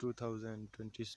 2021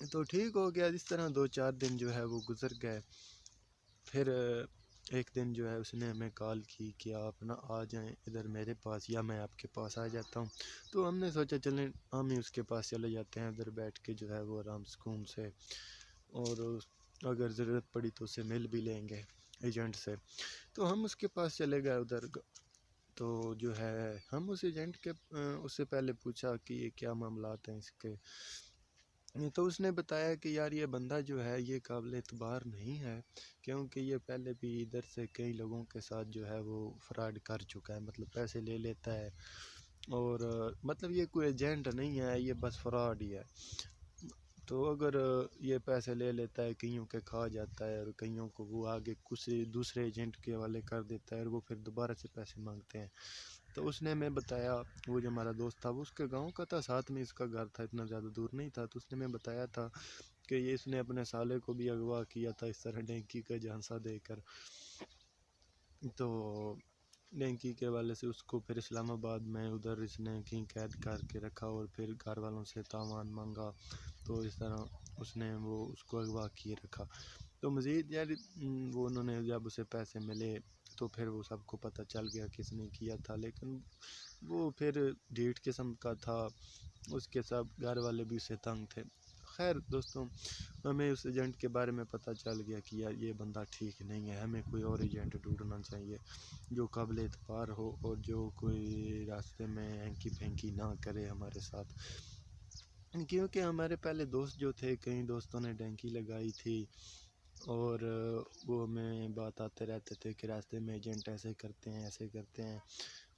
تو ٹھیک ہو گیا، اس طرح 2-4 دن جو ہے وہ گزر گئے۔ پھر ایک دن جو ہے اس نے ہمیں کال کی کہ آپ نا آ جائیں ادھر میرے پاس، یا میں آپ کے پاس آ جاتا ہوں۔ تو ہم نے سوچا چلیں ہم ہی اس کے پاس چلے جاتے ہیں، ادھر بیٹھ کے جو ہے وہ آرام سکون سے، اور اگر ضرورت پڑی تو اسے مل بھی لیں گے ایجنٹ سے۔ تو ہم اس کے پاس چلے گئے ادھر۔ تو جو ہے ہم اس ایجنٹ کے اس سے پہلے پوچھا کہ یہ کیا معاملات ہیں اس کے، تو اس نے بتایا کہ یار یہ بندہ جو ہے یہ قابل اعتبار نہیں ہے، کیونکہ یہ پہلے بھی ادھر سے کئی لوگوں کے ساتھ جو ہے وہ فراڈ کر چکا ہے، مطلب پیسے لے لیتا ہے، اور مطلب یہ کوئی ایجنٹ نہیں ہے، یہ بس فراڈ ہی ہے۔ تو اگر یہ پیسے لے لیتا ہے، کئیوں کے کھا جاتا ہے، اور کئیوں کو وہ آگے کسی دوسرے ایجنٹ کے حوالے کر دیتا ہے، اور وہ پھر دوبارہ سے پیسے مانگتے ہیں۔ تو اس نے ہمیں بتایا، وہ جو ہمارا دوست تھا وہ اس کے گاؤں کا تھا، ساتھ میں اس کا گھر تھا، اتنا زیادہ دور نہیں تھا۔ تو اس نے ہمیں بتایا تھا کہ یہ اس نے اپنے سالے کو بھی اغوا کیا تھا اس طرح ڈینکی کا جھانسا دے کر، تو ڈینکی کے حوالے سے اس کو پھر اسلام آباد میں ادھر اس نے کہیں قید کر کے رکھا، اور پھر گھر والوں سے تاوان مانگا، تو اس طرح اس نے وہ اس کو اغوا کیے رکھا۔ تو مزید یار وہ انہوں نے جب اسے پیسے ملے تو پھر وہ سب کو پتہ چل گیا کس نے کیا تھا، لیکن وہ پھر ڈھیٹ قسم کا تھا، اس کے سب گھر والے بھی اسے تنگ تھے۔ خیر دوستوں، ہمیں اس ایجنٹ کے بارے میں پتہ چل گیا کہ یار یہ بندہ ٹھیک نہیں ہے، ہمیں کوئی اور ایجنٹ ڈھونڈنا چاہیے جو قابل اعتبار ہو، اور جو کوئی راستے میں ہینکی پھینکی نہ کرے ہمارے ساتھ، کیونکہ ہمارے پہلے دوست جو تھے، کئی دوستوں نے ڈینکی لگائی تھی، اور وہ ہمیں بات آتے رہتے تھے کہ راستے میں ایجنٹ ایسے کرتے ہیں ایسے کرتے ہیں،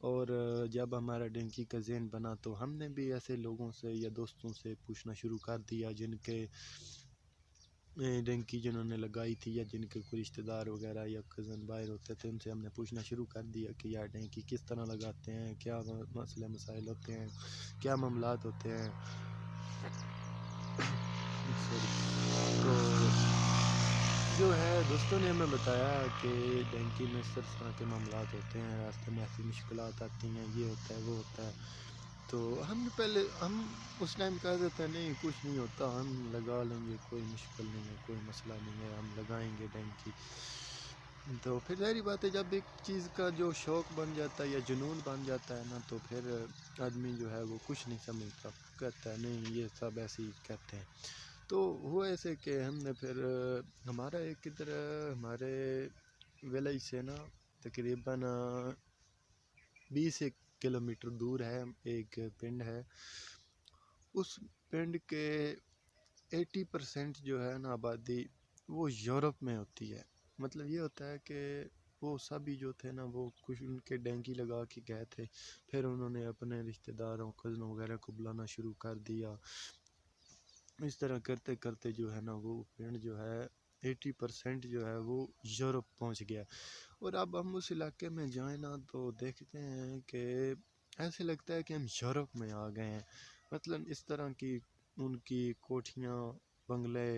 اور جب ہمارا ڈینکی کا ذہن بنا تو ہم نے بھی ایسے لوگوں سے یا دوستوں سے پوچھنا شروع کر دیا جن کے ڈینکی جنہوں نے لگائی تھی، یا جن کے کوئی رشتہ دار وغیرہ یا کزن باہر ہوتے تھے، ان سے ہم نے پوچھنا شروع کر دیا کہ یار ڈینکی کس طرح لگاتے ہیں، کیا مسئلے مسائل ہوتے ہیں، کیا معاملات ہوتے ہیں۔ تو جو ہے دوستوں نے ہمیں بتایا کہ ڈینکی میں اس طرح کے معاملات ہوتے ہیں، راستے میں ایسی مشکلات آتی ہیں، یہ ہوتا ہے وہ ہوتا ہے۔ تو ہم اس ٹائم کہہ دیتے ہیں نہیں کچھ نہیں ہوتا، ہم لگا لیں گے، کوئی مشکل نہیں ہے، کوئی مسئلہ نہیں ہے، ہم لگائیں گے ڈینکی۔ تو پھر ظاہری بات ہے جب ایک چیز کا جو شوق بن جاتا ہے یا جنون بن جاتا ہے نا، تو پھر آدمی جو ہے وہ کچھ نہیں سمجھتا، کہتا ہے نہیں یہ سب ایسے ہی کہتے ہیں۔ تو ہوا ایسے کہ ہم نے پھر ہمارا ایک ادھر ہمارے ولیج سے نا تقریباً 20 کلومیٹر دور ہے ایک پنڈ ہے، اس پنڈ کے 80% جو ہے نا آبادی وہ یورپ میں ہوتی ہے۔ مطلب یہ ہوتا ہے کہ وہ سبھی جو تھے نا وہ کچھ ان کے ڈینکی لگا کے گئے تھے، پھر انہوں نے اپنے رشتہ داروں کزنوں وغیرہ کو بلانا شروع کر دیا، اس طرح کرتے کرتے جو ہے نا وہ پنڈ جو ہے 80% جو ہے وہ یورپ پہنچ گیا۔ اور اب ہم اس علاقے میں جائیں نا تو دیکھتے ہیں کہ ایسے لگتا ہے کہ ہم یورپ میں آ گئے ہیں، مطلب اس طرح کی ان کی کوٹھیاں، بنگلے،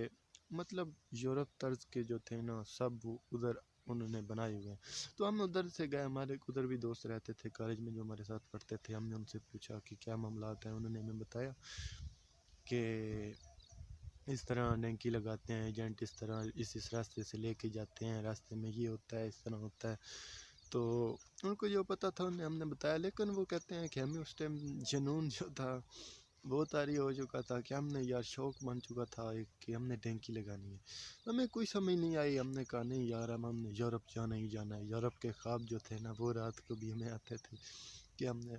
مطلب یورپ طرز کے جو تھے نا سب وہ ادھر انہوں نے بنائے ہوئے ہیں۔ تو ہم ادھر سے گئے، ہمارے ادھر بھی دوست رہتے تھے کالج میں جو ہمارے ساتھ پڑھتے تھے، ہم نے ان سے پوچھا کہ کیا معاملات ہیں، انہوں نے ہمیں بتایا کہ اس طرح ڈینکی لگاتے ہیں ایجنٹ، اس طرح اس راستے سے لے کے جاتے ہیں، راستے میں یہ ہوتا ہے، اس طرح ہوتا ہے۔ تو ان کو جو پتہ تھا انہیں ہم نے بتایا، لیکن وہ کہتے ہیں کہ ہمیں اس ٹائم جنون جو تھا وہ طاری ہو چکا تھا کہ ہم نے یار شوق بن چکا تھا ایک کہ ہم نے ڈینکی لگانی ہے۔ ہمیں کوئی سمجھ نہیں آئی، ہم نے کہا نہیں یار ہم نے یورپ جانا ہی جانا ہے۔ یورپ کے خواب جو تھے نا وہ رات کو بھی ہمیں آتے تھے کہ ہم نے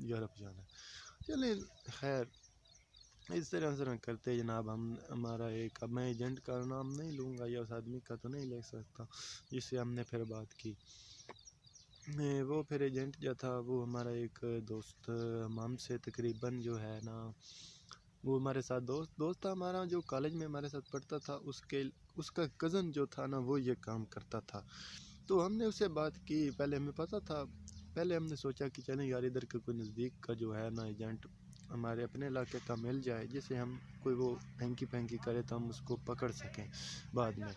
یورپ جانا ہے۔ چلیں خیر اس طرح کرتے جناب ہمارا ایک، اب میں ایجنٹ کا نام نہیں لوں گا یا اس آدمی کا تو نہیں لے سکتا جس سے ہم نے پھر بات کی، وہ پھر ایجنٹ جو تھا وہ ہمارا ایک دوست ہم سے تقریباً جو ہے نا وہ ہمارے ساتھ دوست تھا ہمارا، جو کالج میں ہمارے ساتھ پڑھتا تھا، اس کا کزن جو تھا نا وہ یہ کام کرتا تھا۔ تو ہم نے اس سے بات کی، پہلے ہمیں پتہ تھا، پہلے ہم نے سوچا کہ چلیں یار ادھر کا کوئی نزدیک کا جو ہے نا ایجنٹ ہمارے اپنے علاقے کا مل جائے، جسے ہم کوئی وہ ہینکی پینکی کرے تو ہم اس کو پکڑ سکیں بعد میں،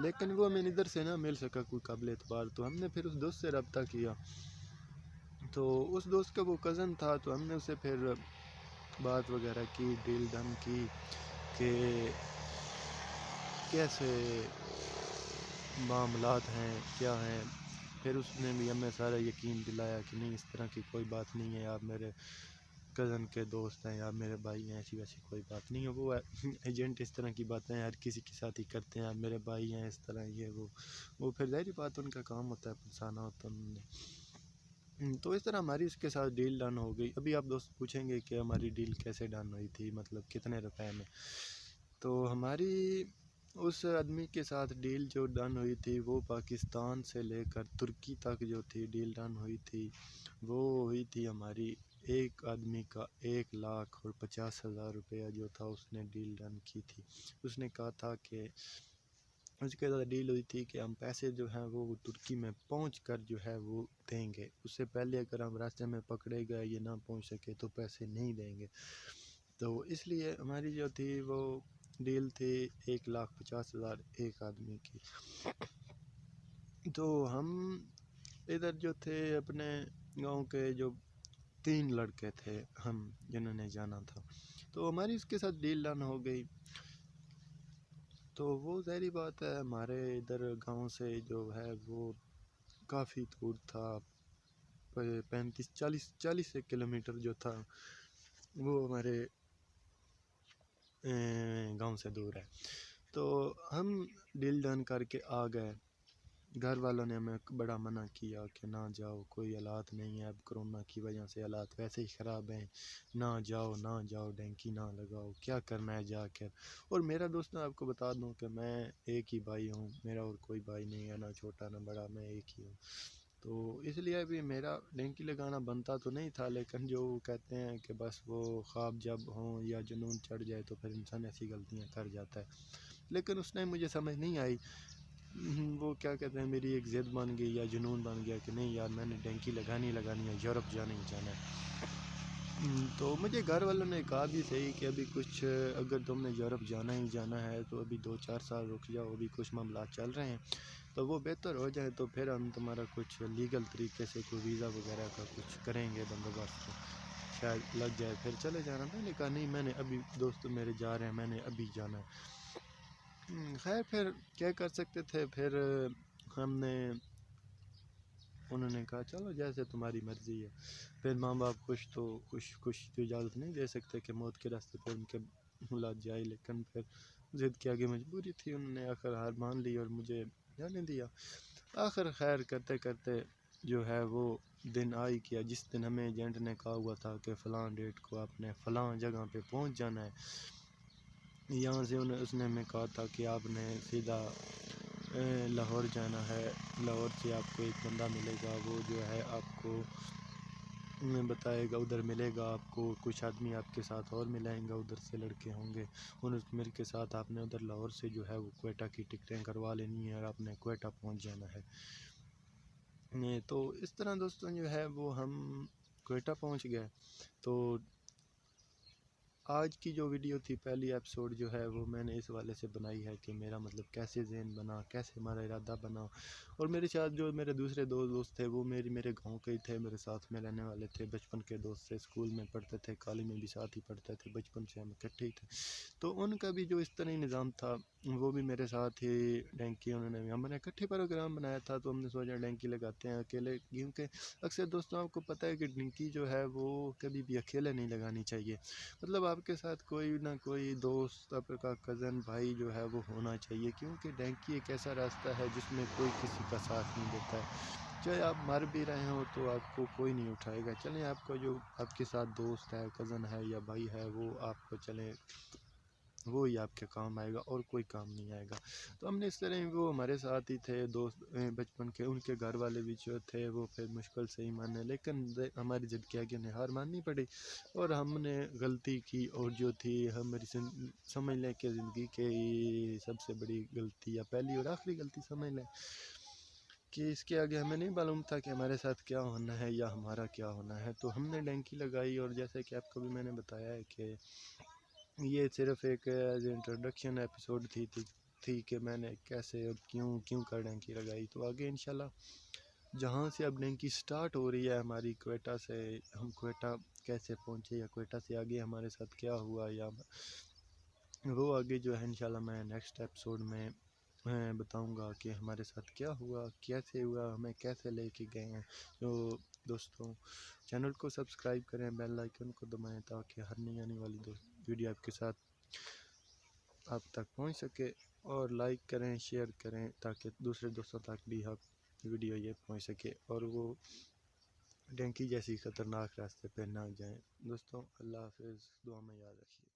لیکن وہ ہمیں ادھر سے نہ مل سکا کوئی قابل اعتبار۔ تو ہم نے پھر اس دوست سے رابطہ کیا، تو اس دوست کا وہ کزن تھا، تو ہم نے اسے پھر بات وغیرہ کی، ڈیل ڈن کی کہ کیسے معاملات ہیں کیا ہیں۔ پھر اس نے بھی ہمیں سارا یقین دلایا کہ نہیں اس طرح کی کوئی بات نہیں ہے، آپ میرے کزن کے دوست ہیں یا میرے بھائی ہیں، ایسی ویسی کوئی بات نہیں ہے۔ وہ ایجنٹ اس طرح کی باتیں ہر کسی کے ساتھ ہی کرتے ہیں، آپ میرے بھائی ہیں اس طرح یہ وہ پھر ظاہری بات ان کا کام ہوتا ہے پھنسانا ہوتا ہے انہوں نے۔ تو اس طرح ہماری اس کے ساتھ ڈیل ڈن ہو گئی۔ ابھی آپ دوست پوچھیں گے کہ ہماری ڈیل کیسے ڈن ہوئی تھی، مطلب کتنے روپے میں۔ تو ہماری اس آدمی کے ساتھ ڈیل جو ڈن ہوئی تھی وہ پاکستان سے لے کر ترکی تک جو تھی ڈیل ڈن ہوئی تھی، وہ ہوئی تھی ہماری ایک آدمی کا 1,50,000 روپیہ جو تھا اس نے ڈیل ڈن کی تھی۔ اس نے کہا تھا کہ اس کے ساتھ ڈیل ہوئی تھی کہ ہم پیسے جو ہیں وہ ترکی میں پہنچ کر جو ہے وہ دیں گے، اس سے پہلے اگر ہم راستے میں پکڑے گئے یہ نہ پہنچ سکے تو پیسے نہیں دیں گے۔ تو اس لیے ہماری جو تھی وہ ڈیل تھی 1,50,000 ایک آدمی کی۔ تو ہم ادھر جو تھے اپنے گاؤں کے جو 3 لڑکے تھے ہم جنہوں نے جانا تھا، تو ہماری اس کے ساتھ ڈیل ڈن ہو گئی۔ تو وہ ظاہری بات ہے ہمارے ادھر گاؤں سے جو ہے وہ کافی دور تھا، 35-40 کلومیٹر جو تھا وہ ہمارے گاؤں سے دور ہے۔ تو ہم ڈیل ڈن کر کے آ گئے۔ گھر والوں نے ہمیں بڑا منع کیا کہ نہ جاؤ، کوئی حالات نہیں ہے، اب کرونا کی وجہ سے حالات ویسے ہی خراب ہیں، نہ جاؤ ڈینکی نہ لگاؤ، کیا کرنا ہے جا کر۔ اور میرا دوست آپ کو بتا دوں کہ میں ایک ہی بھائی ہوں، میرا اور کوئی بھائی نہیں ہے، نہ چھوٹا نہ بڑا، میں ایک ہی ہوں۔ تو اس لیے بھی میرا ڈینکی لگانا بنتا تو نہیں تھا، لیکن جو کہتے ہیں کہ بس وہ خواب جب ہوں یا جنون چڑھ جائے تو پھر انسان ایسی غلطیاں کر جاتا ہے۔ لیکن اس ٹائم مجھے سمجھ نہیں آئی، وہ کیا کہتے ہیں میری ایک ضد بن گئی یا جنون بن گیا کہ نہیں یار میں نے ڈینکی لگانی ہے، یورپ جانا ہی جانا ہے۔ تو مجھے گھر والوں نے کہا بھی صحیح کہ ابھی کچھ اگر تم نے یورپ جانا ہی جانا ہے تو ابھی 2-4 سال رک جاؤ، ابھی کچھ معاملات چل رہے ہیں، تو وہ بہتر ہو جائے تو پھر ہم تمہارا کچھ لیگل طریقے سے کوئی ویزا وغیرہ کا کچھ کریں گے بندوبست، شاید لگ جائے پھر چلے جانا۔ میں نے کہا نہیں، میں نے ابھی دوست میرے جا رہے ہیں، میں نے ابھی جانا ہے۔ خیر پھر کیا کر سکتے تھے، پھر ہم نے انہوں نے کہا چلو جیسے تمہاری مرضی ہے۔ پھر ماں باپ خوش تو اجازت نہیں دے سکتے کہ موت کے راستے پہ ان کے اولاد جائے، لیکن پھر ضد کی آگے مجبوری تھی، انہوں نے آخر ہار مان لی اور مجھے جانے دیا۔ آخر خیر کرتے کرتے جو ہے وہ دن آ ہی کیا جس دن ہمیں ایجنٹ نے کہا ہوا تھا کہ فلاں ڈیٹ کو آپ نے فلاں جگہ پہ پہنچ جانا ہے۔ یہاں سے اس نے ہمیں کہا تھا کہ آپ نے سیدھا لاہور جانا ہے، لاہور سے آپ کو ایک بندہ ملے گا، وہ جو ہے آپ کو بتائے گا، ادھر ملے گا آپ کو، کچھ آدمی آپ کے ساتھ اور ملائیں گا، ادھر سے لڑکے ہوں گے، ان مل کے ساتھ آپ نے ادھر لاہور سے جو ہے وہ کوئٹہ کی ٹکٹیں کروا لینی ہے اور آپ نے کوئٹہ پہنچ جانا ہے۔ تو اس طرح دوستوں جو ہے وہ ہم کوئٹہ پہنچ گئے۔ تو آج کی جو ویڈیو تھی پہلی ایپیسوڈ جو ہے وہ میں نے اس والے سے بنائی ہے کہ میرا مطلب کیسے ذہن بنا، کیسے ہمارا ارادہ بنا، اور میرے ساتھ جو میرے دوسرے دوست تھے وہ میرے گاؤں کے ہی تھے، میرے ساتھ میں رہنے والے تھے، بچپن کے دوست تھے، اسکول میں پڑھتے تھے، کالج میں بھی ساتھ ہی پڑھتے تھے، بچپن سے ہم اکٹھے ہی تھے۔ تو ان کا بھی جو اس طرح ہی نظام تھا وہ بھی میرے ساتھ ہی ڈینکی، ہم نے اکٹھے پروگرام بنایا تھا، تو ہم نے سوچا ڈینکی لگاتے ہیں اکیلے، کیونکہ اکثر دوستوں آپ کو پتہ ہے کہ ڈینکی جو ہے وہ کبھی بھی اکیلے نہیں لگانی چاہیے، مطلب آپ کے ساتھ کوئی نہ کوئی دوست، آپ کا کزن بھائی جو ہے وہ ہونا چاہیے، کیونکہ ڈینکی ایک ایسا راستہ ہے جس میں کوئی کسی کا ساتھ نہیں دیتا ہے، چاہے آپ مر بھی رہے ہوں تو آپ کو کوئی نہیں اٹھائے گا، چلیں آپ کا جو آپ کے ساتھ دوست ہے، کزن ہے یا بھائی ہے، وہ آپ کو چلیں وہی آپ کے کام آئے گا اور کوئی کام نہیں آئے گا۔ تو ہم نے اس طرح وہ ہمارے ساتھ ہی تھے دوست بچپن کے، ان کے گھر والے بھی جو تھے وہ پھر مشکل سے ہی مانے، لیکن ہماری ضد کے آگے انہیں ہار ماننی پڑی اور ہم نے غلطی کی، اور جو تھی ہماری سمجھ لیں کہ زندگی کی سب سے بڑی غلطی یا پہلی اور آخری غلطی سمجھ لیں کہ اس کے آگے ہمیں نہیں معلوم تھا کہ ہمارے ساتھ کیا ہونا ہے یا ہمارا کیا ہونا ہے۔ تو ہم نے ڈینکی لگائی، اور جیسے کہ آپ کو بھی میں نے بتایا ہے کہ یہ صرف ایک ایز انٹروڈکشن ایپیسوڈ تھی کہ میں نے کیسے اور کیوں کر ڈینکی لگائی۔ تو آگے انشاءاللہ جہاں سے اب ڈینکی سٹارٹ ہو رہی ہے ہماری کوئٹہ سے، ہم کوئٹہ کیسے پہنچے یا کوئٹہ سے آگے ہمارے ساتھ کیا ہوا یا وہ آگے جو ہے انشاءاللہ میں نیکسٹ ایپیسوڈ میں بتاؤں گا کہ ہمارے ساتھ کیا ہوا، کیسے ہوا، ہمیں کیسے لے کے گئے ہیں. تو دوستوں چینل کو سبسکرائب کریں، بیل آئیکن کو دبائیں تاکہ ہر نئی آنے والی ویڈیو آپ کے ساتھ آپ تک پہنچ سکے، اور لائک کریں، شیئر کریں تاکہ دوسرے دوستوں تک بھی آپ ویڈیو یہ پہنچ سکے اور وہ ڈینکی جیسی خطرناک راستے پہ نہ جائیں. دوستوں اللہ حافظ، دعا میں یاد رکھیے.